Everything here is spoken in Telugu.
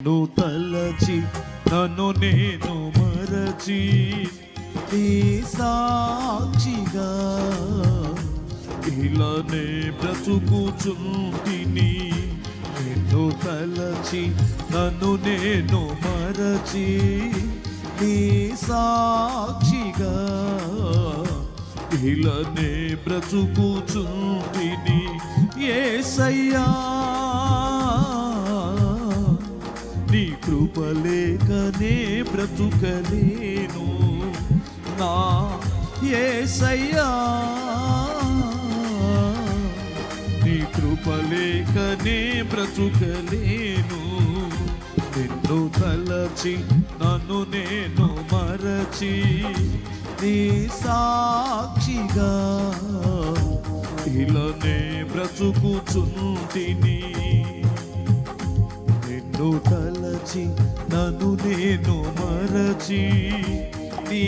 నువ్వు తలచి నన్ను నేను మరచి నీ సాక్షిగా ఇలానే బ్రతుకుచుంటిని. నిన్ను తలచి నన్ను నేను మరచి నీ సాక్షిగా ఇలానే బ్రతుకుచుంటిని. యేసయ్యా నీ కృప లేకనే బ్రతుకలేను నా యేసయ్యా. నీ కృప లేకనే బ్రతుకలేను. నిన్ను తలచి నన్ను నేను మరచి నీ సాక్షిగా ఇలానే బ్రతుకుచుంటిని. నిన్ను తలచి నన్ను నేను మరచి నీ